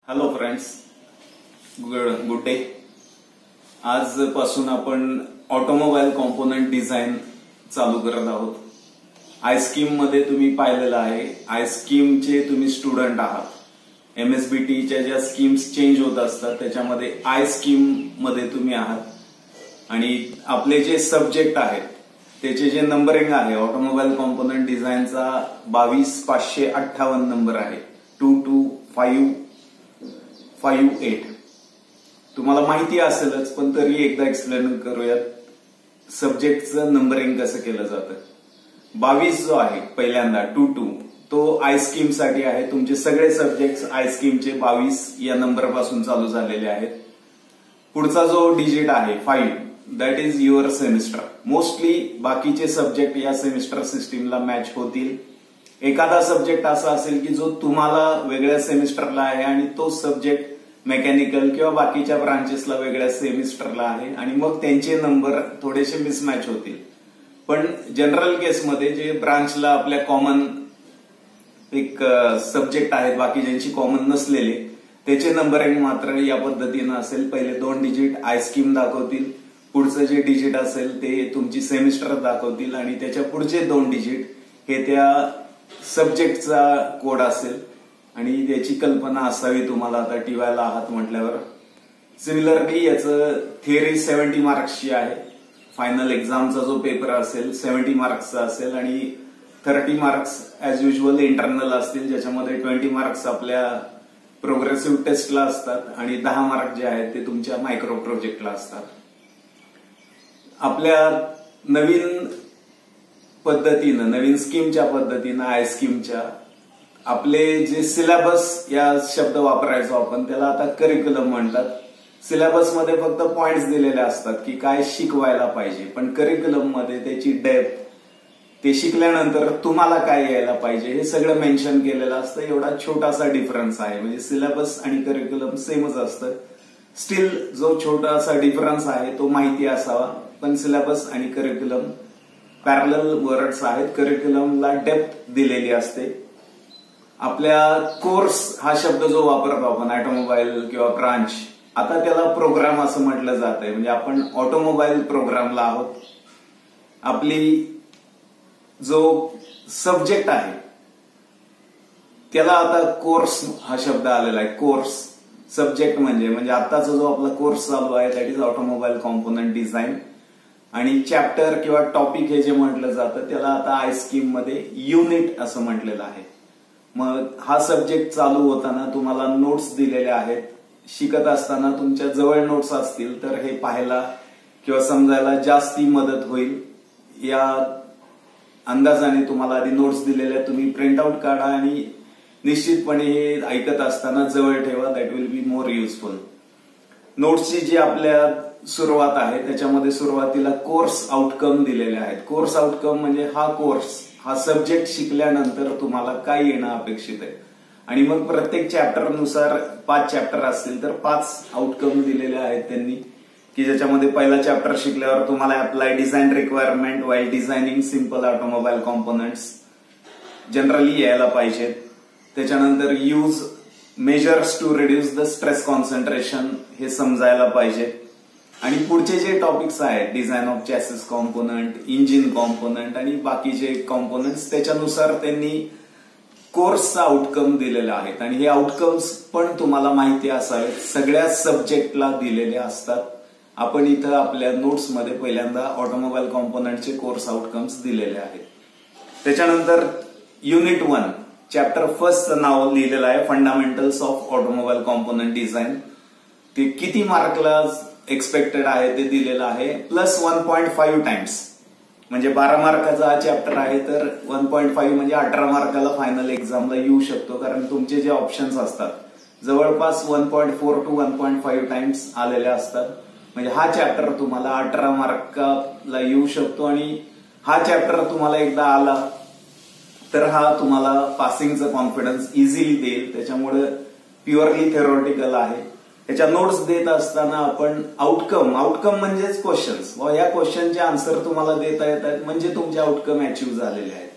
Hello friends, good day. आजपासून आपण automobile component design चालू करत आहोत. आयस्कीम मध्ये तुम्ही पाहिलेलं आहे, आयस्कीमचे तुम्ही स्टुडंट आहात. MSBTच्या ज्या स्कीम्स चेंज होत असतात त्याच्यामध्ये आयस्कीम मध्ये तुम्ही आहात. आणि आपले जे सब्जेक्ट आहेत त्याचे जे नंबरिंग आहे, ऑटोमोबाईल कॉम्पोनंट डिझाईनचा 22,558 नंबर आहे. 22558. तुम्हाला माहिती असेलच, पण तरी एकदा एक्सप्लेन करूयात सब्जेक्टचं नंबरिंग कसं केलं जातं. 22 जो आहे पहिल्यांदा 22 तो आयस्कीम साठी आहे. तुमचे सगळे सब्जेक्ट आयस्कीमचे 22 या नंबर पासून चालू झालेले आहेत. पुढचा जो डिजिट आहे 5 that is your semester. Mostly बाकीचे सब्जेक्ट या सेमिस्टर सिस्टीमला मॅच होतील. एखादा सब्जेक्ट असा असेल की जो तुम्हाला वेगळ्या सेमिस्टरला आहे आणि तो सब्जेक्ट मेकॅनिकल किंवा बाकीच्या ब्रांचेसला वेगळ्या सेमिस्टरला आहे आणि मग त्यांचे नंबर थोडेसे मिसमॅच होतील. पण जनरल केसमध्ये जे ब्रांचला आपल्या कॉमन एक सब्जेक्ट आहेत, बाकी ज्यांची कॉमन नसलेले, त्याचे नंबरिंग मात्र या पद्धतीनं असेल. पहिले 2 डिजिट आयस्कीम दाखवतील, पुढचं जे डिजिट असेल ते तुमची सेमिस्टर दाखवतील आणि त्याच्या पुढचे 2 डिजिट हे त्या सब्जेक्टचा कोड असेल. आणि त्याची कल्पना असावी तुम्हाला आता टीवायला आहात म्हटल्यावर. सिमिलरली याचं थिअरी 70 मार्क्सची आहे. फायनल एक्झामचा जो पेपर असेल 70 मार्क्सचा असेल आणि 30 मार्क्स ऍज युजल इंटरनल असतील, ज्याच्यामध्ये 20 मार्क्स आपल्या प्रोग्रेसिव्ह टेस्टला असतात आणि 10 मार्क जे आहेत ते तुमच्या मायक्रो प्रोजेक्टला असतात. आपल्या नवीन पद्धतीनं, नवीन स्कीमच्या पद्धतीनं, आय स्कीमच्या आपले जे सिलेबस या शब्द वापरायचो आपण, त्याला आता करिक्युलम म्हणतात. सिलेबसमध्ये फक्त पॉइंट्स दिलेले असतात की काय शिकवायला पाहिजे, पण करिक्युलम मध्ये त्याची डेप्थ, ते शिकल्यानंतर तुम्हाला काय यायला पाहिजे हे सगळं मेन्शन केलेलं असतं. एवढा छोटासा डिफरन्स आहे. म्हणजे सिलेबस आणि करिक्युलम सेमच असतं. स्टील जो छोटासा डिफरन्स आहे तो माहिती असावा. पण सिलेबस आणि करिक्युलम पॅरलल वर्ड्स आहेत. करिक्युलमला डेप्थ दिलेली असते. आपल्या कोर्स हा शब्द जो वापरतो आपण, ऑटोमोबाईल किंवा ब्रांच, आता त्याला प्रोग्राम असं म्हटलं जात आहे. म्हणजे आपण ऑटोमोबाईल प्रोग्रामला आहोत. आपली जो सब्जेक्ट आहे त्याला आता कोर्स हा शब्द आलेला आहे. कोर्स सब्जेक्ट म्हणजे आताचा जो आपला कोर्स चालू आहे that is automobile component design. आणि चॅप्टर किंवा टॉपिक हे जे म्हटलं जातं त्याला आता आयस्कीम मध्ये युनिट असं म्हटलेलं आहे. मग हा सब्जेक्ट चालू होताना तुम्हाला नोट्स दिलेल्या आहेत. शिकत असताना तुमच्या जवळ नोट्स असतील तर हे पाहायला किंवा समजायला जास्ती मदत होईल. या अंदाजाने तुम्हाला आधी नोट्स दिलेल्या, तुम्ही प्रिंटआउट काढा आणि निश्चितपणे हे ऐकत असताना जवळ ठेवा. That will be more useful. नोट्सची जी आपल्या सुरुवात आहे त्याच्यामध्ये सुरुवातीला कोर्स आउटकम दिलेले आहेत. कोर्स आउटकम म्हणजे हा कोर्स, हा सब्जेक्ट शिकल्यानंतर तुम्हाला काय येणं अपेक्षित आहे. आणि मग प्रत्येक चॅप्टरनुसार 5 चॅप्टर असतील तर 5 आउटकम दिलेले आहेत त्यांनी, की ज्याच्यामध्ये पहिला चॅप्टर शिकल्यावर तुम्हाला apply design requirement while designing simple automobile components generally यायला पाहिजेत. त्याच्यानंतर use measures to reduce the stress concentration हे समजायला पाहिजे. आणि पुढचे जे टॉपिक्स आहेत, design of chassis component, engine component आणि बाकीचे कॉम्पोनंट्स, त्याच्यानुसार त्यांनी कोर्सचा आउटकम दिलेला आहेत. आणि हे आउटकम्स पण तुम्हाला माहिती असावेत, सगळ्या सब्जेक्टला दिलेले असतात. आपण इथं आपल्या नोट्समध्ये पहिल्यांदा ऑटोमोबाईल कॉम्पोनंटचे कोर्स आउटकम्स दिलेले आहेत. त्याच्यानंतर युनिट 1 चॅप्टर फर्स्टचं नाव लिहिलेलं आहे fundamentals of automobile component design. ते किती मार्कला एक्सपेक्टेड आहे ते दिलेलं आहे, प्लस 1.5 टाइम्स. म्हणजे 12 मार्काचा हा चॅप्टर आहे तर 1.5 म्हणजे 18 मार्काला फायनल एक्झामला येऊ शकतो. कारण तुमचे जे ऑप्शन्स असतात जवळपास 1.4 to 1.5 टाइम्स आलेले असतात. म्हणजे हा चॅप्टर तुम्हाला 18 मार्काला येऊ शकतो. आणि हा चॅप्टर तुम्हाला एकदा आला तर हा तुम्हाला पासिंगचं कॉन्फिडन्स इझिली देईल. त्याच्यामुळे प्युअरली थेरॉटिकल आहे. याच्या नोट्स देत असताना आपण आउटकम म्हणजेच क्वेश्चन्स, या क्वेश्चनचे आन्सर तुम्हाला देता येत आहेत म्हणजे तुमचे आउटकम अचीव्ह झालेले आहेत.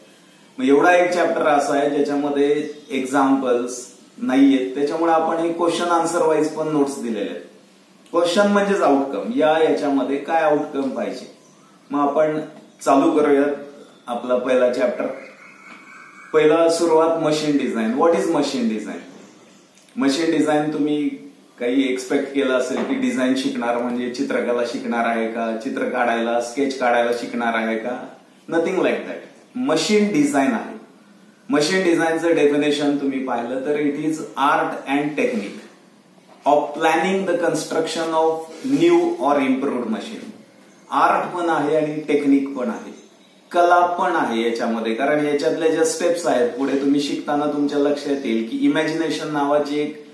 मग एवढा एक चॅप्टर असा आहे ज्याच्यामध्ये एक्झाम्पल्स, नाहीयेत, त्याच्यामुळे आपण हे क्वेश्चन आन्सर वाईज पण नोट्स दिलेले आहेत. क्वेश्चन म्हणजेच आउटकम, याच्यामध्ये काय आउटकम पाहिजे. मग आपण चालू करूयात आपला पहिला चॅप्टर. पहिला सुरुवात machine design. What is machine design? Machine design तुम्ही काही एक्सपेक्ट केलं असेल की डिझाईन शिकणार म्हणजे चित्रकला शिकणार आहे का, चित्र काढायला स्केच काढायला शिकणार आहे का. Nothing like that. Machine design आहे. मशीन डिझाईनचं डेफिनेशन तुम्ही पाहिलं तर it is art and technique of planning the construction of new or improved machine. Art पण आहे आणि टेक्निक पण आहे, कला पण आहे याच्यामध्ये. कारण याच्यातल्या ज्या स्टेप्स आहेत पुढे तुम्ही शिकताना तुमच्या लक्षात येईल की इमॅजिनेशन नावाची एक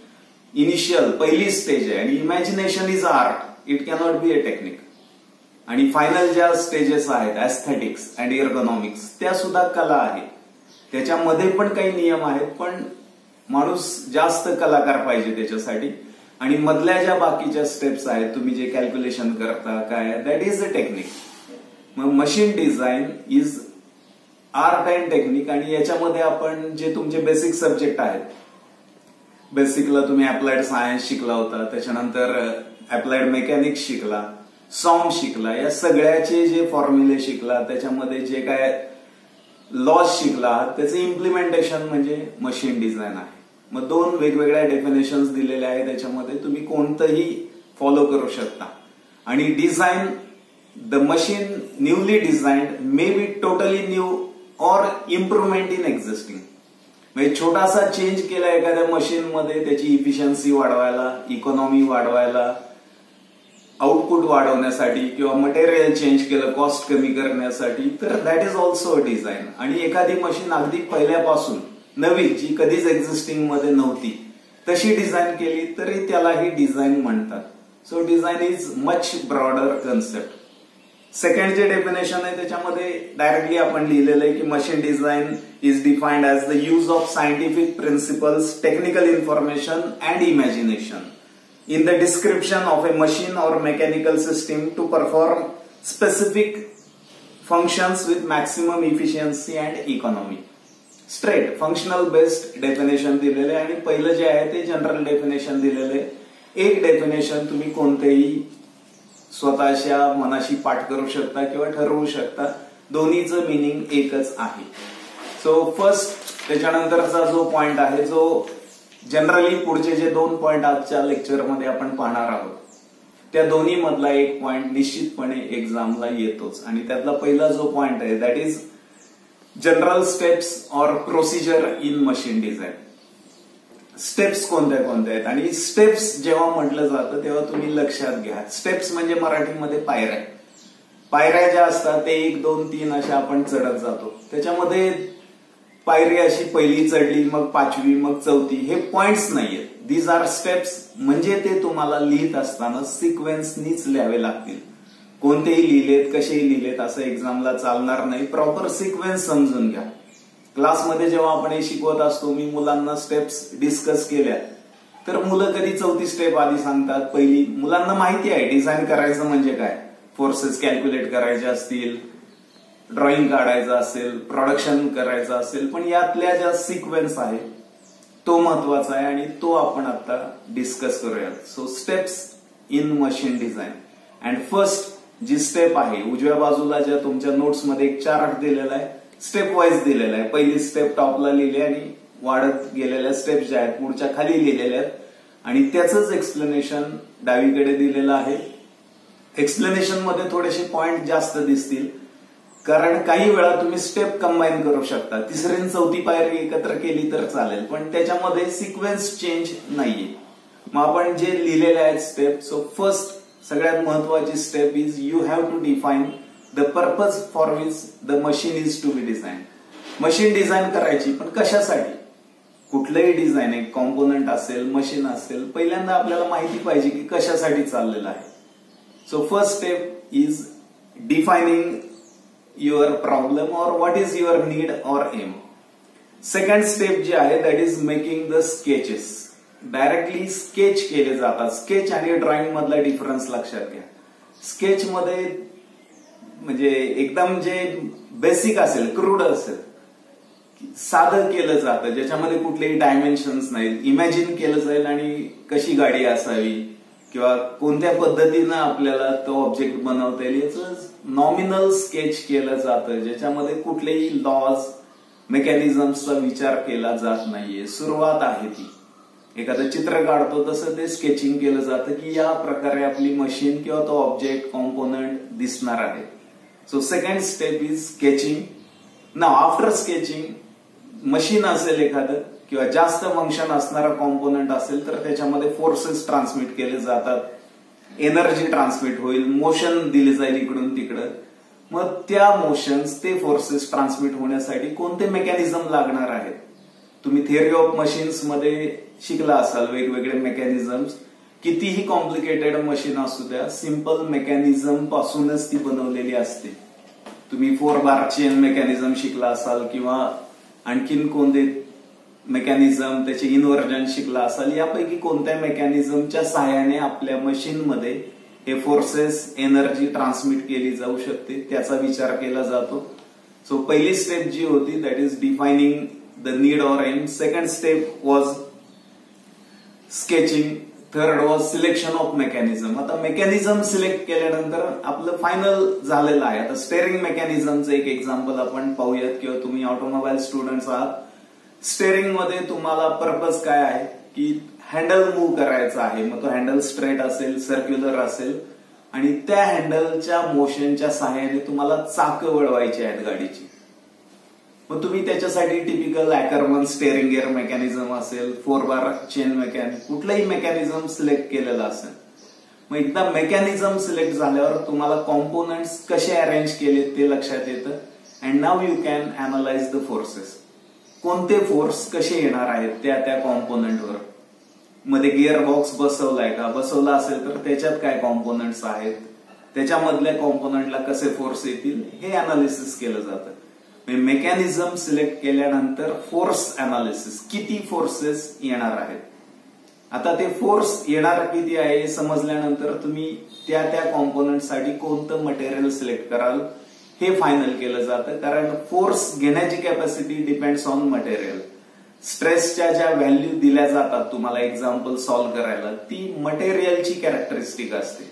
इनिशियल पहिली स्टेज आहे आणि imagination is art, it cannot be a technique. आणि फायनल ज्या स्टेजेस आहेत एस्थेटिक्स अँड इर्गोनॉमिक्स त्या सुद्धा कला आहे. त्याच्यामध्ये पण काही नियम आहेत, पण माणूस जास्त कलाकार पाहिजे त्याच्यासाठी. आणि मधल्या ज्या बाकीच्या स्टेप्स आहेत तुम्ही जे कॅल्क्युलेशन करता काय, दॅट इज अ टेक्निक. मग machine design is art and technique. आणि याच्यामध्ये आपण जे तुमचे बेसिक सब्जेक्ट आहेत, बेसिकला तुम्ही अप्लाइड सायन्स शिकला होता, त्याच्यानंतर अप्लाइड मेकॅनिक्स शिकला, सॉम शिकला, या सगळ्याचे जे फॉर्म्युले शिकला, त्याच्यामध्ये जे काय लॉज शिकला, त्याचे इम्प्लिमेंटेशन म्हणजे मशीन डिझाईन आहे. मग दोन वेगवेगळ्या डेफिनेशन्स दिलेल्या आहेत, त्याच्यामध्ये तुम्ही कोणतंही फॉलो करू शकता. आणि design, the machine newly designed may be totally new or improvement in existing. म्हणजे छोटासा चेंज केला एखाद्या मशीनमध्ये त्याची इफिशियन्सी वाढवायला, इकॉनॉमी वाढवायला, आउटपुट वाढवण्यासाठी, किंवा मटेरियल चेंज केलं कॉस्ट कमी करण्यासाठी, तर that is also a design. आणि एखादी मशीन अगदी पहिल्यापासून नवी जी कधीच एक्झिस्टिंग मध्ये नव्हती तशी डिझाईन केली तरी त्यालाही डिझाईन म्हणतात. So design is much broader concept. Second जे डेफिनेशन आहे त्याच्यामध्ये डायरेक्टली आपण लिहिलेलं आहे की machine design is defined as the use of scientific principles, technical information and imagination in the description of a machine or mechanical system to perform specific functions with maximum efficiency and economy. Straight functional based definition दिलेले आणि पहिलं जे आहे ते general definition दिलेले. एक definition तुम्ही कोणतेही स्वतःच्या मनाशी पाठ करू शकता किंवा ठरवू शकता, दोन्हीचं मिनिंग एकच आहे. सो फर्स्ट त्याच्यानंतरचा जो पॉइंट आहे, जो जनरली पुढचे जे 2 पॉइंट आजच्या लेक्चरमध्ये आपण पाहणार आहोत, त्या दोन्ही मधला एक पॉइंट निश्चितपणे एक्झामला येतोच. आणि त्यातला पहिला जो पॉइंट आहे that is general steps or procedure in machine design. Steps कोणत्या कोणत्या आहेत, आणि स्टेप्स जेव्हा म्हटलं जातं तेव्हा तुम्ही लक्षात घ्या, स्टेप्स म्हणजे मराठीमध्ये पायऱ्या. पायऱ्या ज्या असतात ते 1, 2, 3 अशा आपण चढत जातो. त्याच्यामध्ये पायरी अशी पहिली चढली, मग 5वी, मग 4थी, हे पॉइंट्स नाहीयेत. These are steps. म्हणजे ते तुम्हाला लिहित असताना सिक्वेन्सनीच लिहावे लागतील. कोणतेही लिहिलेत, कसेही लिहिलेत असं एक्झामला चालणार नाही. प्रॉपर सिक्वेन्स समजून घ्या. क्लासमध्ये जेव्हा आपण हे शिकवत असतो, मी मुलांना स्टेप्स डिस्कस केल्या तर मुलं कधी 4थी स्टेप आधी सांगतात. पहिली, मुलांना माहिती आहे डिझाईन करायचं म्हणजे काय, फोर्सेस कॅल्क्युलेट करायचे असतील, ड्रॉइंग काढायचं असेल, प्रोडक्शन करायचं असेल, पण यातल्या ज्या सिक्वेन्स आहे तो महत्वाचा आहे आणि तो आपण आता डिस्कस करूयात. So steps in machine design. And first जी स्टेप आहे, उजव्या बाजूला ज्या तुमच्या नोट्समध्ये एक चार्ट दिलेला आहे, स्टेप वाईज दिलेला आहे. पहिली स्टेप टॉपला लिहिली आणि वाढत गेलेल्या स्टेप्स ज्या आहेत पुढच्या खाली लिहिलेल्या आहेत, आणि त्याचंच एक्सप्लेनेशन डावीकडे दिलेलं आहे. एक्सप्लेनेशन मध्ये थोडेसे पॉइंट जास्त दिसतील, कारण काही वेळा तुम्ही स्टेप कंबाईन करू शकता. 3री आणि 4थी पायरी एकत्र केली तर चालेल, पण त्याच्यामध्ये सिक्वेन्स चेंज नाहीये. मग आपण जे लिहिलेले आहेत स्टेप, सो फर्स्ट सगळ्यात महत्वाची step is you have to define the purpose for which the machine is to be design. Machine design करायची, पण कशासाठी? कुठलंही डिझाईन, एक कॉम्पोनंट असेल, मशीन असेल, पहिल्यांदा आपल्याला माहिती पाहिजे की कशासाठी चाललेलं आहे. So first step is defining your problem or what is your need or aim. Second step जे आहे that is making the sketches. Directly sketch केले जातात. स्केच आणि ड्रॉइंग मधला डिफरन्स लक्षात घ्या. स्केच मध्ये म्हणजे एकदम जे बेसिक असेल, क्रूड असेल, साधं केलं जातं, ज्याच्यामध्ये कुठलेही डायमेन्शन्स नाहीत. इमॅजिन केलं जाईल आणि कशी गाडी असावी किंवा कोणत्या पद्धतीनं आपल्याला तो ऑब्जेक्ट बनवता येईल याचं नॉमिनल स्केच केलं जातं, ज्याच्यामध्ये कुठलेही लॉज मेकॅनिझम्सचा विचार केला जात नाहीये. सुरुवात आहे ती एखादं चित्र काढतो तसं ते स्केचिंग केलं जातं की या प्रकारे आपली मशीन किंवा तो ऑब्जेक्ट कॉम्पोनंट दिसणार आहे. So second step is sketching. Now after sketching machine असेल एखादं किंवा जास्त फंक्शन असणारा कॉम्पोनंट असेल तर त्याच्यामध्ये फोर्सेस ट्रान्समिट केले जातात, एनर्जी ट्रान्समिट होईल, मोशन दिले जाईल इकडून तिकडं. मग त्या मोशन्स ते फोर्सेस ट्रान्समिट होण्यासाठी कोणते मेकॅनिझम लागणार आहेत. तुम्ही थिअरी ऑफ मशीन्स मध्ये शिकला असाल वेगवेगळे मेकॅनिझम्स. कितीही कॉम्प्लिकेटेड मशीन असू द्या, सिंपल मेकॅनिझम पासूनच ती बनवलेली असते. तुम्ही 4 बार चेन मेकॅनिझम शिकला असाल किंवा आणखीन कोणते मेकॅनिझम त्याचे इन्व्हर्जन शिकला असाल. यापैकी कोणत्या मेकॅनिझमच्या सहाय्याने आपल्या मशीनमध्ये हे फोर्सेस एनर्जी ट्रान्समिट केली जाऊ शकते त्याचा विचार केला जातो. सो पहिली स्टेप जी होती that is defining the need or aim. Second step was sketching. Third was selection of mechanism. आता मेकॅनिझम सिलेक्ट केल्यानंतर आपलं फायनल झालेलं आहे. आता स्टेअरिंग मेकॅनिझमचं एक एक्झाम्पल आपण पाहूयात किंवा तुम्ही ऑटोमोबाईल स्टुडंट्स आहात. स्टेअरिंग मध्ये तुम्हाला पर्पज काय आहे की हँडल मूव्ह करायचा आहे. मग तो हँडल स्ट्रेट असेल, सर्क्युलर असेल आणि त्या हँडलच्या मोशनच्या सहाय्याने तुम्हाला चाकं वळवायची आहेत गाडीची. मग तुम्ही त्याच्यासाठी टिपिकल ॲकरमन स्टेअरिंग गिअर मेकॅनिझम असेल, 4 बार चेन कुठलंही मेकॅनिझम सिलेक्ट केलेलं असेल. मग एकदा मेकॅनिझम सिलेक्ट झाल्यावर तुम्हाला कॉम्पोनंट्स कसे अरेंज केले ते लक्षात येतं. And now you can analyse the forces. कोणते फोर्स कसे येणार आहेत त्या कॉम्पोनंटवर. मध्ये गिअर बॉक्स बसवलाय का, बसवला असेल तर त्याच्यात काय कॉम्पोनंट्स आहेत, त्याच्यामधल्या कॉम्पोनंटला कसे फोर्स येतील हे अनालिसिस केलं जातं. मेकॅनिझम सिलेक्ट केल्यानंतर फोर्स अनालिसिस, किती फोर्सेस येणार आहेत. आता ते फोर्स येणार किती आहे हे समजल्यानंतर तुम्ही त्या कॉम्पोनंटसाठी कोणतं मटेरियल सिलेक्ट कराल हे फायनल केलं जातं. कारण फोर्स घेण्याची कॅपॅसिटी डिपेंड्स ऑन मटेरियल. स्ट्रेसच्या ज्या व्हॅल्यू दिल्या जातात तुम्हाला एक्झाम्पल सॉल्व्ह करायला, ती मटेरियलची कॅरेक्टरिस्टिक असते.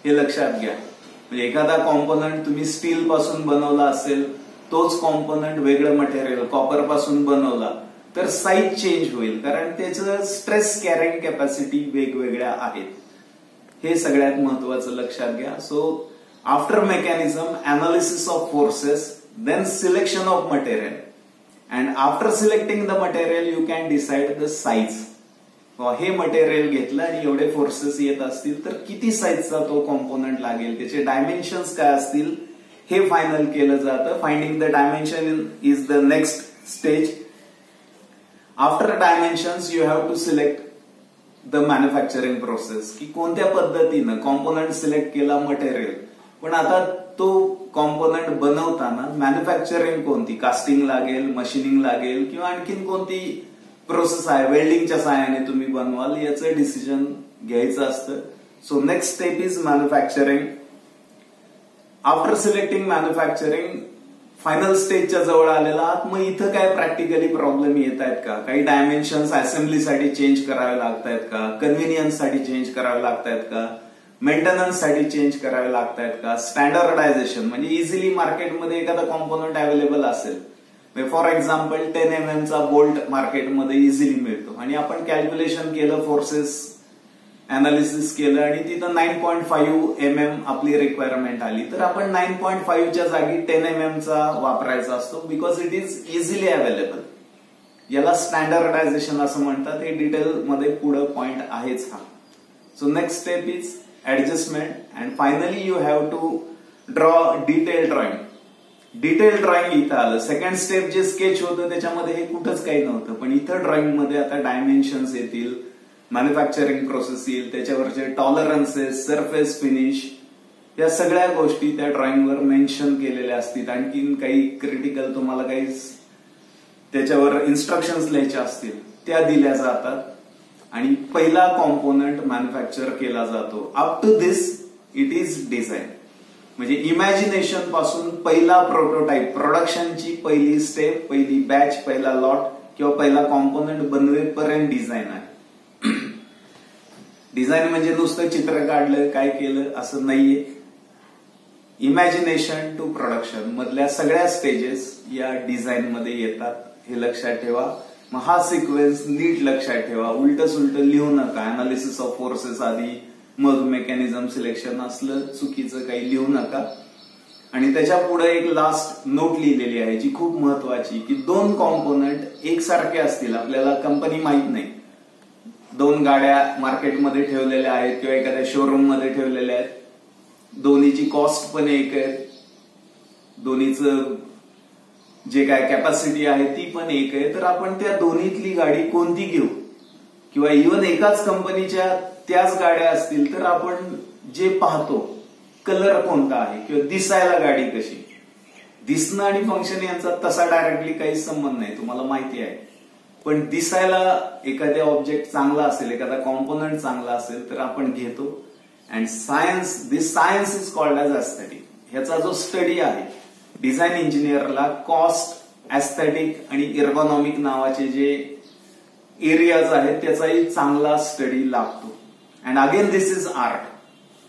हे लक्षात घ्या. म्हणजे एखादा कॉम्पोनंट तुम्ही स्टील पासून बनवला असेल, तोच कॉम्पोनंट वेगळं मटेरियल कॉपर पासून बनवला तर साईज चेंज होईल, कारण त्याचं स्ट्रेस कॅरिंग कॅपॅसिटी वेगवेगळ्या आहेत. हे सगळ्यात महत्वाचं लक्षात घ्या. So after mechanism, analysis of forces, then selection of material. And after selecting the material you can decide the size. हे मटेरियल घेतलं आणि एवढे फोर्सेस येत असतील तर किती साईजचा तो कॉम्पोनंट लागेल, त्याचे डायमेन्शन्स काय असतील हे फायनल केलं जातं. Finding the dimension is the next stage. After dimensions you have to select the manufacturing process, की कोणत्या पद्धतीनं कॉम्पोनंट सिलेक्ट केला, मटेरियल. पण आता तो कॉम्पोनंट बनवताना मॅन्युफॅक्चरिंग कोणती, कास्टिंग लागेल, मशीनिंग लागेल किंवा आणखीन कोणती प्रोसेस आहे, वेल्डिंगच्या सहाय्याने तुम्ही बनवाल, याचं डिसिजन घ्यायचं असतं. So next step is manufacturing. After selecting manufacturing, final स्टेजच्या जवळ आलेला आहात. मग इथं काय प्रॅक्टिकली प्रॉब्लेम येत आहेत का, काही डायमेन्शन्स असेंब्लीसाठी चेंज करावे लागत आहेत का, कन्व्हिनियन्ससाठी चेंज करावे लागत आहेत का, मेंटेनन्ससाठी चेंज करावे लागत आहेत का, स्टँडर्डायझेशन म्हणजे इझिली मार्केटमध्ये एखादा कॉम्पोनंट अवेलेबल असेल. फॉर एक्झाम्पल 10mm चा बोल्ट मार्केटमध्ये इझिली मिळतो आणि आपण कॅल्क्युलेशन केलं, फोर्सेस अनालिसिस केलं आणि तिथं 9.5mm आपली रिक्वायरमेंट आली, तर आपण 9.5च्या जागी 10mm चा वापरायचा असतो, because it is easily available. याला स्टँडर्डायझेशन असं म्हणतात. हे डिटेलमध्ये पुढं पॉइंट आहेच हा. So next step is adjustment and finally you have to draw detail drawing. Detail drawing इथं आलं. सेकंड स्टेप जे स्केच होतं त्याच्यामध्ये हे कुठंच काही नव्हतं, पण इथं ड्रॉइंग मध्ये आता डायमेन्शन्स येतील, मॅन्युफॅक्चरिंग प्रोसेस येईल, त्याच्यावरचे टॉलरन्सेस, सरफेस फिनिश, या सगळ्या गोष्टी त्या ड्रॉइंगवर मेन्शन केलेल्या असतील. आणखीन काही क्रिटिकल तुम्हाला काही त्याच्यावर इन्स्ट्रक्शन्स लिहायच्या असतील त्या दिल्या जातात आणि पहिला कॉम्पोनंट मॅन्युफॅक्चर केला जातो. Up to this it is design. म्हणजे इमॅजिनेशन पासून पहिला प्रोटोटाइप, प्रोडक्शनची पहिली स्टेप, पहिली बॅच, पहिला लॉट किंवा पहिला कॉम्पोनंट बनवेपर्यंत डिझाईन आहे. डिझाईन म्हणजे नुसतं चित्र काढलं काय केलं असं नाहीये. इमॅजिनेशन टू प्रोडक्शन मधल्या सगळ्या स्टेजेस या डिझाईन मध्ये येतात, हे लक्षात ठेवा. मग हा सिक्वेन्स नीट लक्षात ठेवा. उलट सुलट लिहू नका. अनालिसिस ऑफ फोर्सेस आधी, मग मेकॅनिझम सिलेक्शन असलं चुकीचं काही लिहू नका. आणि त्याच्या पुढे एक लास्ट नोट लिहिलेली आहे जी खूप महत्वाची, की दोन कॉम्पोनंट एकसारखे असतील, आपल्याला कंपनी माहित नाही, दोन गाड्या मार्केटमध्ये ठेवलेल्या आहेत किंवा एखाद्या शोरूम मध्ये ठेवलेल्या आहेत, दोन्हीची कॉस्ट पण एक आहे, दोन्हीचं जे काय कॅपॅसिटी आहे ती पण एक आहे, तर आपण त्या दोन्हीतली गाडी कोणती घेऊ, किंवा इव्हन एकाच कंपनीच्या त्याच गाड्या असतील तर आपण जे पाहतो कलर कोणता आहे किंवा दिसायला गाडी कशी, दिसणं आणि फंक्शन यांचा तसा डायरेक्टली काही संबंध नाही, तुम्हाला माहिती आहे. पण दिसायला एखाद्या ऑब्जेक्ट चांगला असेल, एखादा कॉम्पोनंट चांगला असेल तर आपण घेतो. And science, this science is called as aesthetic. ह्याचा जो स्टडी आहे डिझाईन इंजिनियरला कॉस्ट, एस्थेटिक आणि एर्गोनॉमिक नावाचे जे एरियाज आहेत त्याचाही चांगला स्टडी लागतो. And again this is art.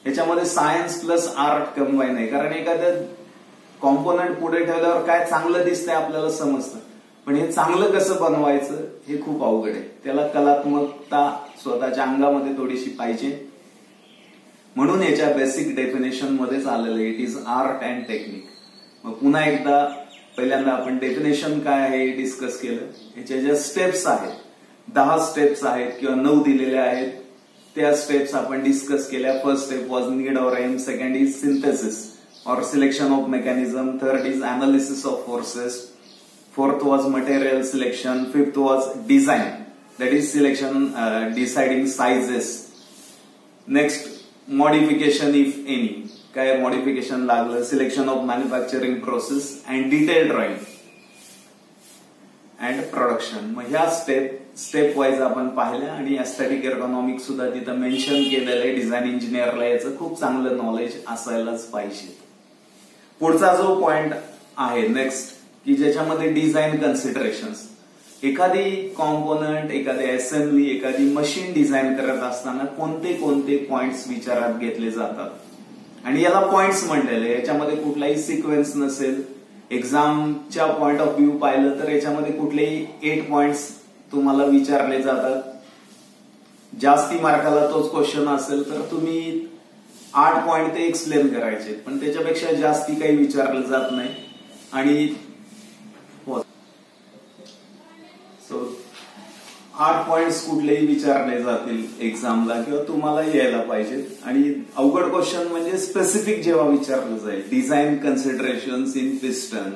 ह्याच्यामध्ये सायन्स प्लस आर्ट कंबाईन आहे. कारण एखाद्या कॉम्पोनंट पुढे ठेवल्यावर काय चांगलं दिसतंय आपल्याला समजतं, पण हे चांगलं कसं बनवायचं हे खूप अवघड आहे. त्याला कलात्मकता स्वतःच्या अंगामध्ये थोडीशी पाहिजे. म्हणून याच्या बेसिक डेफिनेशन मध्येच आलेलं आहे, it is art and technique. मग पुन्हा एकदा पहिल्यांदा आपण डेफिनेशन काय आहे हे डिस्कस केलं. याच्या ज्या स्टेप्स आहेत, 10 स्टेप्स आहेत किंवा 9 दिलेल्या आहेत, त्या स्टेप्स आपण डिस्कस केल्या. First step was need or aim, second is synthesis or selection of mechanism, third is analysis of forces, fourth was material selection, fifth was design, that is selection, deciding sizes. Next, modification if any, काय modification लागलं, selection of manufacturing process and detailed drawing and production. मग ह्या step wise आपण पाहिल्या आणि aesthetic ergonomic सुद्धा तिथं mention केलेलं आहे. डिझाईन इंजिनियरला याचं खूप चांगलं नॉलेज असायलाच पाहिजे. पुढचा जो पॉइंट आहे नेक्स्ट, की ज्याच्यामध्ये डिझाईन कन्सिडरेशन्स, एखादी कॉम्पोनंट, एखादी असेंब्ली, एखादी मशीन डिझाईन करत असताना कोणते कोणते पॉइंट्स विचारात घेतले जातात. आणि याला पॉइंट्स म्हटलेले, याच्यामध्ये कुठलाही सिक्वेन्स नसेल. एक्झामच्या पॉइंट ऑफ व्ह्यू पाहिलं तर याच्यामध्ये कुठलेही 8 पॉइंट्स तुम्हाला विचारले जातात. जास्ती मार्काला तोच क्वेश्चन असेल तर तुम्ही 8 पॉइंट ते एक्सप्लेन करायचे, पण त्याच्यापेक्षा जास्ती काही विचारलं जात नाही. आणि सो 8 पॉइंट्स कुठलेही विचारले जातील एक्झामला किंवा तुम्हाला यायला पाहिजे. आणि अवघड क्वेश्चन म्हणजे स्पेसिफिक जेव्हा विचारलं जाईल, डिझाईन कन्सिडरेशन्स इन पिस्टन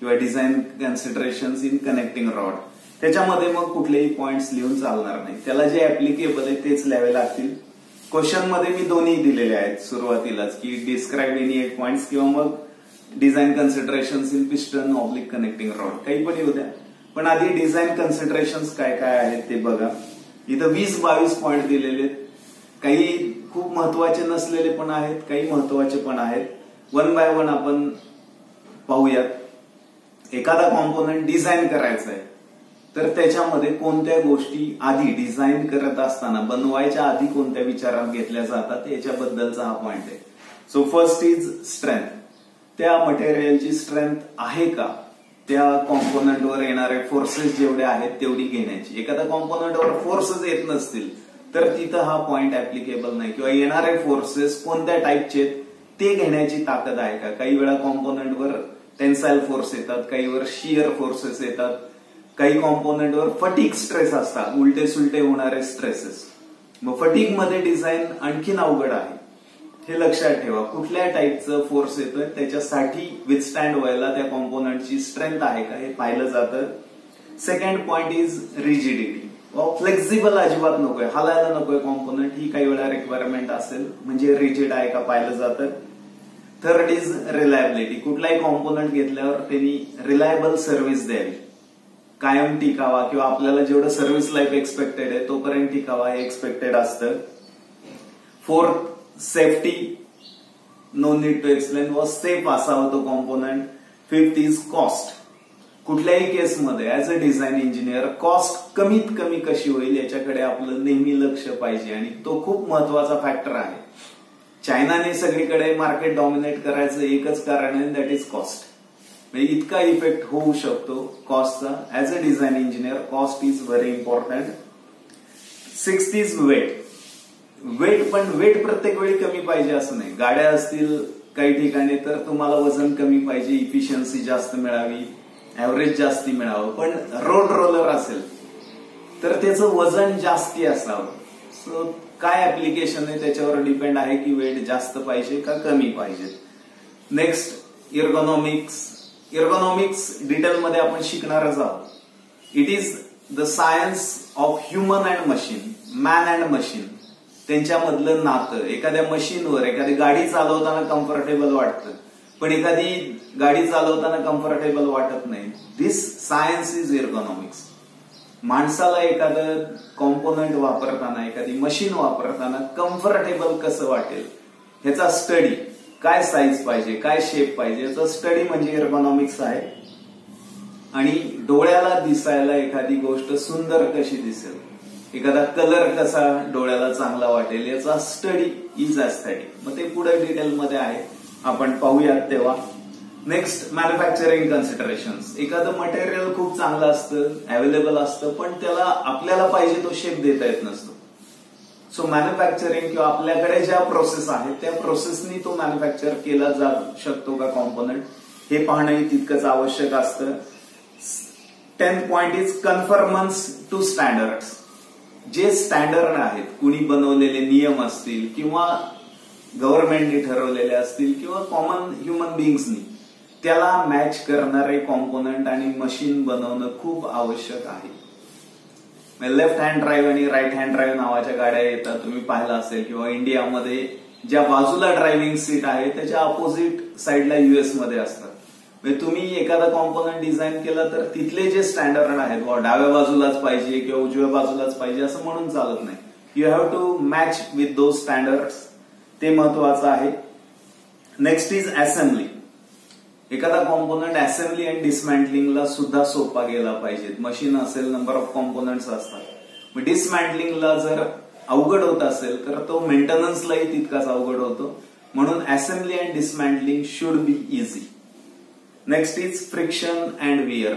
किंवा design considerations in connecting rod, त्याच्यामध्ये मग कुठलेही पॉइंट्स लिहून चालणार नाही. त्याला जे ऍप्लिकेबल आहे तेच लिहावे लागतील. क्वेश्चन मध्ये मी दोन्ही दिलेले आहेत सुरुवातीलाच, की डिस्क्राईब एनी 8 पॉइंट्स किंवा मग design considerations in piston oblique connecting rod, काही पण येऊ द्या. पण आधी डिझाईन कन्सिडरेशन्स काय काय आहेत ते बघा. इथं 20-22 पॉइंट दिलेले, काही खूप महत्वाचे नसलेले पण आहेत, काही महत्वाचे पण आहेत. 1 बाय 1 आपण पाहूयात. एखादा कॉम्पोनंट डिझाईन करायचा आहे तर त्याच्यामध्ये कोणत्या गोष्टी आधी डिझाईन करत असताना, बनवायच्या आधी कोणत्या विचारात घेतल्या जातात याच्याबद्दलचा हा पॉइंट आहे. So first is strength. त्या मटेरियलची स्ट्रेंथ आहे का, त्या कॉम्पोनंटवर येणारे फोर्सेस जेवढे आहेत तेवढी घेण्याची. एखाद्या कॉम्पोनंटवर फोर्सेस येत नसतील तर तिथं हा पॉइंट ऍप्लिकेबल नाही. किंवा येणारे फोर्सेस कोणत्या टाईपचे ते घेण्याची ताकद आहे का. काही वेळा कॉम्पोनंटवर टेन्साइल फोर्स येतात, काही वर शियर फोर्सेस येतात, काही कॉम्पोनंटवर फटीग स्ट्रेस असतात, उलटे सुलटे होणारे स्ट्रेसेस. मग फटीग मध्ये डिझाईन आणखीन अवघड आहे, हे लक्षात ठेवा. कुठल्या टाईपचं फोर्स येतोय त्याच्यासाठी विथस्टँड व्हायला त्या कॉम्पोनंटची स्ट्रेंथ आहे का हे पाहिलं जातं. Second point is rigidity. Flexible अजिबात नकोय, हलायला नकोय कॉम्पोनंट, ही काही वेळा रिक्वायरमेंट असेल, म्हणजे रिजिड आहे का पाहिलं जातं. Third is reliability. कुठलाही कॉम्पोनंट घेतल्यावर त्यांनी रिलायबल सर्व्हिस द्यावी, कायम टिकावा, किंवा आपल्याला जेवढं सर्व्हिस लाईफ एक्सपेक्टेड आहे तोपर्यंत टिकावा हे एक्सपेक्टेड असतं. Fourth safety. No need to explain, was safe असावा तो कॉम्पोनंट. Fifth is cost. कुठल्याही केसमध्ये as a design engineer cost कमीत कमी कशी होईल याच्याकडे आपलं नेहमी लक्ष पाहिजे आणि तो खूप महत्वाचा फॅक्टर आहे. चायनाने सगळीकडे मार्केट डॉमिनेट करायचं एकच कारण आहे, दॅट इज कॉस्ट. म्हणजे इतका इफेक्ट होऊ शकतो कॉस्टचा. As a design engineer cost is very important. Sixth is weight. Weight, पण वेट प्रत्येक वेळी कमी पाहिजे असं नाही. गाड्या असतील काही ठिकाणी तर तुम्हाला वजन कमी पाहिजे, इफिशियन्सी जास्त मिळावी, ऍव्हरेज जास्ती मिळावं. पण रोड रोलर असेल तर त्याचं वजन जास्ती असावं. सो काय ऍप्लिकेशन आहे त्याच्यावर डिपेंड आहे की वेट जास्त पाहिजे का कमी पाहिजे. Next ergonomics. इर्गोनॉमिक्स डिटेलमध्ये आपण शिकणारच आहोत. It is the science of human and machine, man and machine, त्यांच्यामधलं नातं. एखाद्या मशीनवर एखादी गाडी चालवताना कम्फर्टेबल वाटतं, पण एखादी गाडी चालवताना कम्फर्टेबल वाटत नाही. दिस सायन्स इज इर्गोनॉमिक्स. माणसाला एखादं कॉम्पोनंट वापरताना, एखादी मशीन वापरताना कम्फर्टेबल कसं वाटेल ह्याचा स्टडी, काय साईज पाहिजे, काय शेप पाहिजे याचा स्टडी म्हणजे इर्गोनॉमिक्स आहे. आणि डोळ्याला दिसायला एखादी गोष्ट सुंदर कशी दिसेल, एखादा कलर कसा डोळ्याला चांगला वाटेल याचा स्टडी इज एस्थेटिक. मग ते पुढे डिटेलमध्ये आहे, आपण पाहूयात तेव्हा. Next manufacturing considerations. एखादं मटेरियल खूप चांगलं असतं, अवेलेबल असतं, पण त्याला आपल्याला पाहिजे तो शेप देता येत नसतो. सो मॅन्युफॅक्चरिंग किंवा आपल्याकडे ज्या प्रोसेस आहेत त्या प्रोसेसनी तो मॅन्युफॅक्चर केला जाऊ शकतो का कॉम्पोनंट, हे पाहणंही तितकंच आवश्यक असतं. 10th point is conformance to standards. जे स्टँडर्ड आहेत, कुणी बनवलेले नियम असतील किंवा गव्हर्नमेंटनी ठरवलेले असतील किंवा कॉमन ह्युमन बिईंग्सनी, त्याला मॅच करणारे कॉम्पोनंट आणि मशीन बनवणं खूप आवश्यक आहे. लेफ्ट हँड ड्राईव्ह आणि राईट हँड ड्राईव्ह नावाच्या गाड्या येतात, तुम्ही पाहिलं असेल. किंवा इंडियामध्ये ज्या बाजूला ड्रायव्हिंग सीट आहे त्याच्या अपोजिट साईडला US मध्ये असतात. म्हणजे तुम्ही एखादा कॉम्पोनंट डिझाईन केला तर तिथले जे स्टँडर्ड आहेत, डाव्या बाजूलाच पाहिजे किंवा उजव्या बाजूलाच पाहिजे असं म्हणून चालत नाही. You have to match with those standards, ते महत्वाचं आहे. Next is assembly. एखादा कॉम्पोनंट असेंब्ली अँड डिसमॅन्टलिंगला सुद्धा सोपा गेला पाहिजे. मशीन असेल, नंबर ऑफ कॉम्पोनंट्स असतात. डिसमॅन्टलिंगला जर अवघड होत असेल तर तो मेंटेनन्सलाही तितकाच अवघड होतो. म्हणून assembly and dismantling should be easy. Next is friction and wear.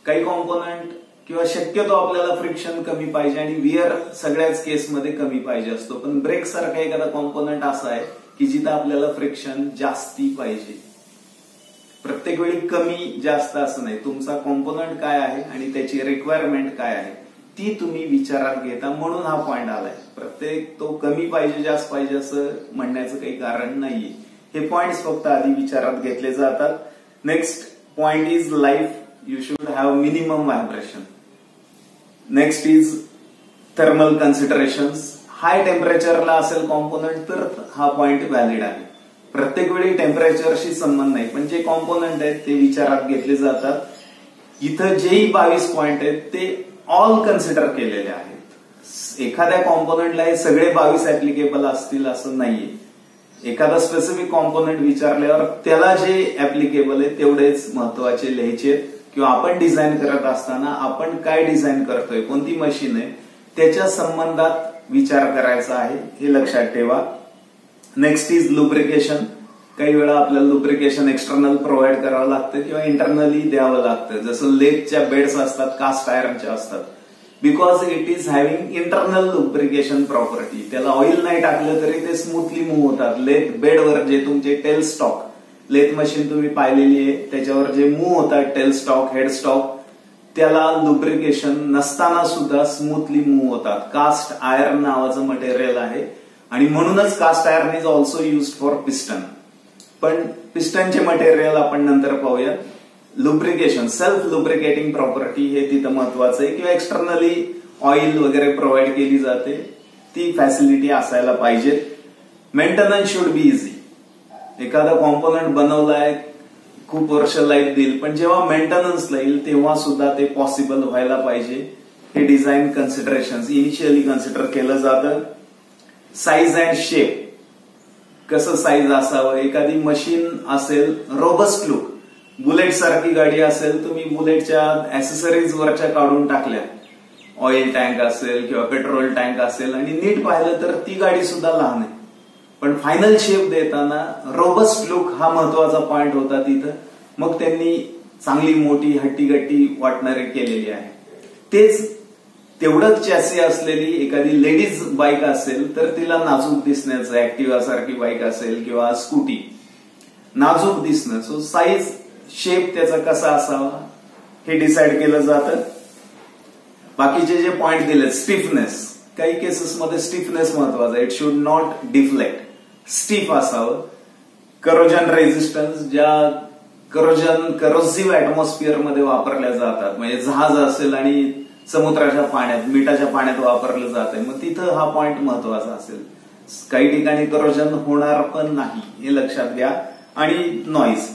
काही कॉम्पोनंट किंवा शक्यतो आपल्याला फ्रिक्शन कमी पाहिजे आणि विअर सगळ्याच केसमध्ये कमी पाहिजे असतो. पण ब्रेक सारखा एखादा कॉम्पोनंट असा आहे की जिथं आपल्याला फ्रिक्शन जास्ती पाहिजे. प्रत्येक वेळी कमी जास्त असं नाही. तुमचा कॉम्पोनंट काय आहे आणि त्याची रिक्वायरमेंट काय आहे ती तुम्ही विचारात घेता, म्हणून हा पॉइंट आलाय. प्रत्येक तो कमी पाहिजे जास्त पाहिजे असं म्हणण्याचं काही कारण नाहीये. हे पॉइंट्स फक्त आधी विचारात घेतले जातात. Next point is life. You should have minimum vibration. Next is thermal considerations. High टेम्परेचरला असेल कॉम्पोनंट तर हा पॉइंट व्हॅलिड आहे. प्रत्येक वेळी टेम्परेचरशी संबंध नाही, पण जे कॉम्पोनंट आहेत ते विचारात घेतले जातात. इथं जेही 22 पॉइंट आहेत ते ऑल कन्सिडर केलेले आहेत. एखाद्या कॉम्पोनंटला हे सगळे 22 ऍप्लिकेबल असतील असं नाहीये. एखादा स्पेसिफिक कॉम्पोनंट विचारल्यावर त्याला जे ऍप्लिकेबल आहे तेवढेच महत्वाचे लिहायचे. किंवा आपण डिझाईन करत असताना आपण काय डिझाईन करतोय, कोणती मशीन आहे त्याच्या संबंधात विचार करायचा आहे, हे लक्षात ठेवा. Next is lubrication. काही वेळा आपल्याला लुब्रिकेशन एक्सटर्नल प्रोव्हाइड करावं लागतं किंवा इंटरनली द्यावं लागतं. जसं लेथच्या बेड्स असतात, कास्ट आयर्नच्या असतात. Because it is having internal lubrication property. त्याला ऑइल नाही टाकलं तरी ते स्मूथली मूव्ह होतात. लेथ बेडवर जे तुमचे टेल स्टॉक, लेथ मशीन तुम्ही पाहिलेली आहे, त्याच्यावर जे मूव्ह होतात टेल स्टॉक, हेड स्टॉक, त्याला लुब्रिकेशन नसताना सुद्धा स्मूथली मूव्ह होतात. कास्ट आयर्न नावाचं मटेरियल आहे आणि म्हणूनच cast iron is also used for piston. पण पिस्टनचे मटेरियल आपण नंतर पाहूया. लुब्रिकेशन, सेल्फ लुब्रिकेटिंग प्रॉपर्टी हे तिथं महत्वाचं आहे. किंवा एक्सटर्नली ऑइल वगैरे प्रोव्हाइड केली जाते, ती फॅसिलिटी असायला पाहिजे. Maintenance should be easy. एखादा कॉम्पोनंट बनवलाय, खूप वर्ष लाईफ देईल, पण जेव्हा मेंटेनन्सला येईल तेव्हा सुद्धा ते पॉसिबल व्हायला पाहिजे. हे डिझाईन कन्सिडरेशन इनिशियली कन्सिडर केलं जातं. Size and shape. कसं साईज असावं, एखादी मशीन असेल रोबस्ट लुक, बुलेट सारखी गाडी असेल, तुम्ही बुलेटच्या ऍक्सेसरीज वरच्या काढून टाकल्या, ऑइल टँक असेल किंवा पेट्रोल टँक असेल, आणि नीट पाहिलं तर ती गाडी सुद्धा लहान आहे, पण फायनल शेप देताना रोबस्ट लुक हा महत्वाचा पॉइंट होता तिथं. मग त्यांनी चांगली मोठी हट्टीगट्टी वाटणारी केलेली आहे. तेच तेवढंच चॅसी असलेली एखादी लेडीज बाईक असेल तर तिला नाजूक दिसण्याचं, ऍक्टिव्हा सारखी बाईक असेल किंवा स्कूटी, नाजूक दिसणं. सो साईज शेप त्याचा कसा असावा हे डिसाइड केलं जातं. बाकीचे जे पॉइंट दिले, स्टिफनेस, काही केसेसमध्ये स्टिफनेस महत्वाचा, it should not deflect, stiff असावं. करोजन रेझिस्टन्स, ज्या करोसिव्ह ऍटमॉस्फिअर मध्ये वापरल्या जातात, म्हणजे जहाज असेल आणि समुद्राच्या पाण्यात, मिठाच्या पाण्यात वापरलं जाते, मग तिथं हा पॉइंट महत्वाचा असेल. काही ठिकाणी करोजन होणार पण नाही, हे लक्षात घ्या. आणि नॉईज,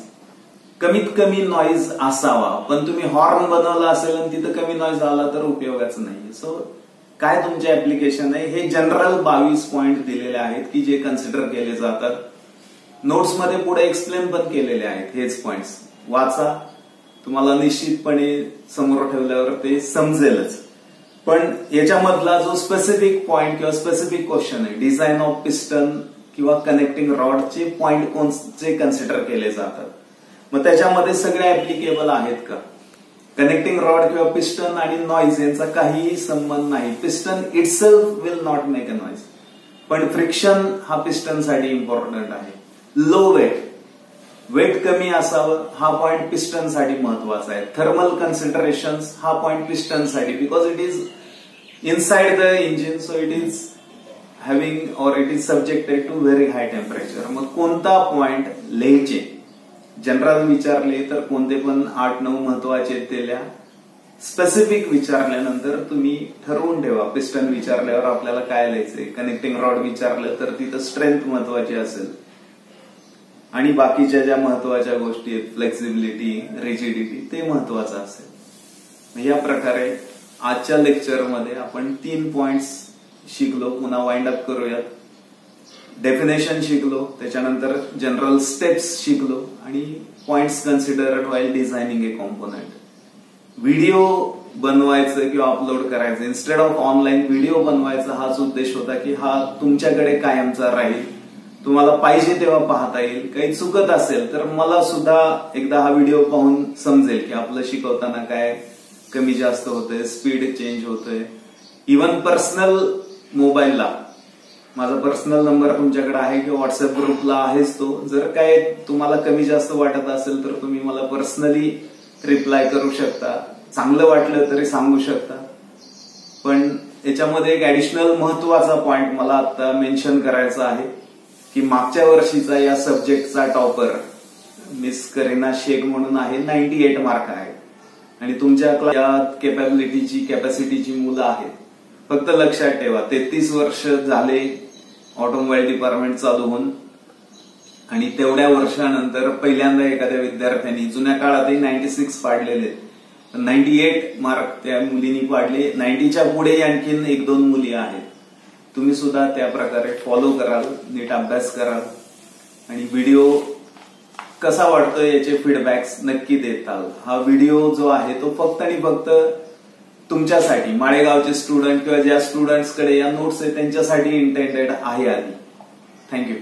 कमीत कमी नॉईज असावा. पण तुम्ही हॉर्न बनवला असेल आणि तिथं कमी नॉईज आला तर उपयोगाचं नाही. सो काय तुमचे ऍप्लिकेशन आहे, हे जनरल 22 पॉइंट दिलेले आहेत की जे कन्सिडर केले जातात. नोट्समध्ये पुढे एक्सप्लेन पण केलेले आहेत हेच पॉइंट्स, वाचा, तुम्हाला निश्चितपणे समोर ठेवल्यावर ते समजेलच. पण याच्यामधला जो स्पेसिफिक पॉइंट किंवा स्पेसिफिक क्वेश्चन आहे, डिझाईन ऑफ पिस्टन किंवा कनेक्टिंग रॉडचे पॉइंट कोणते कन्सिडर केले जातात, मग त्याच्यामध्ये सगळे ऍप्लिकेबल आहेत का? कनेक्टिंग रॉड किंवा पिस्टन आणि नॉईज यांचा काहीही संबंध नाही. Piston itself will not make a noise, पण फ्रिक्शन हा पिस्टनसाठी इम्पॉर्टंट आहे. लो वेट कमी असावं, हा पॉइंट पिस्टनसाठी महत्वाचा आहे. थर्मल कन्सिडरेशन्स, हा पॉइंट पिस्टनसाठी, because it is inside the engine, so it is having और it is subjected to very high temperature. मग कोणता पॉइंट लिहायचे, जनरल विचारले तर कोणते पण 8-9 महत्वाचे दिल्या. स्पेसिफिक विचारल्यानंतर तुम्ही ठरवून ठेवा. पिस्टन विचारल्यावर आपल्याला काय लिहायचंय, कनेक्टिंग रॉड विचारलं तर तिथं स्ट्रेंथ महत्वाची असेल, आणि बाकीच्या ज्या महत्वाच्या गोष्टी आहेत, फ्लेक्सिबिलिटी, रिजिडिटी, ते महत्वाचं असेल. या प्रकारे आजच्या लेक्चरमध्ये आपण 3 पॉइंट्स शिकलो. पुन्हा वाइंड अप करूयात. डेफिनेशन शिकलो, त्याच्यानंतर जनरल स्टेप्स शिकलो, आणि points considered while designing A component. Video बनवायचं किंवा अपलोड करायचं, इन्स्टेड ऑफ ऑनलाईन व्हिडिओ बनवायचा हाच उद्देश होता की हा तुमच्याकडे कायमचा राहील, तुम्हाला पाहिजे तेव्हा पाहता येईल. काही चुकत असेल तर मला सुद्धा एकदा हा व्हिडिओ पाहून समजेल की आपलं शिकवताना काय कमी जास्त होतंय, स्पीड चेंज होतोय. इव्हन पर्सनल मोबाईलला माझा पर्सनल नंबर तुमच्याकडे आहे किंवा व्हॉट्सअप ग्रुपला आहेच तो. जर काय तुम्हाला कमी जास्त वाटत असेल तर तुम्ही मला पर्सनली रिप्लाय करू शकता. चांगलं वाटलं तरी सांगू शकता. पण याच्यामध्ये एक ऍडिशनल महत्वाचा पॉइंट मला आता मेन्शन करायचा आहे की मागच्या वर्षीचा या सब्जेक्टचा टॉपर मिस करीना शेख म्हणून आहे, 98 मार्क आहेत. आणि तुमच्या या कॅपॅसिटीची मुलं आहेत. फक्त लक्षात ठेवा, 33 वर्ष झाले ऑटोमोबाईल डिपार्टमेंट चालू होऊन, आणि तेवढ्या वर्षानंतर पहिल्यांदा एखाद्या विद्यार्थ्यांनी, जुन्या काळातही 96 पाडलेले, 98 मार्क त्या मुलींनी पाडले. 90च्या पुढे आणखीन 1-2 मुली आहेत. तुम्ही सुद्धा त्या प्रकारे फॉलो कराल, नीट अभ्यास कराल, आणि व्हिडिओ कसा वाटतोय याचे फीडबॅक्स नक्की देताल. हा व्हिडिओ जो आहे तो फक्त आणि फक्त तुमच्यासाठी, माळेगावचे स्टुडंट किंवा ज्या स्टुडंट्सकडे या नोट्स आहेत त्यांच्यासाठी इंटेंडेड आहे आधी. थँक्यू.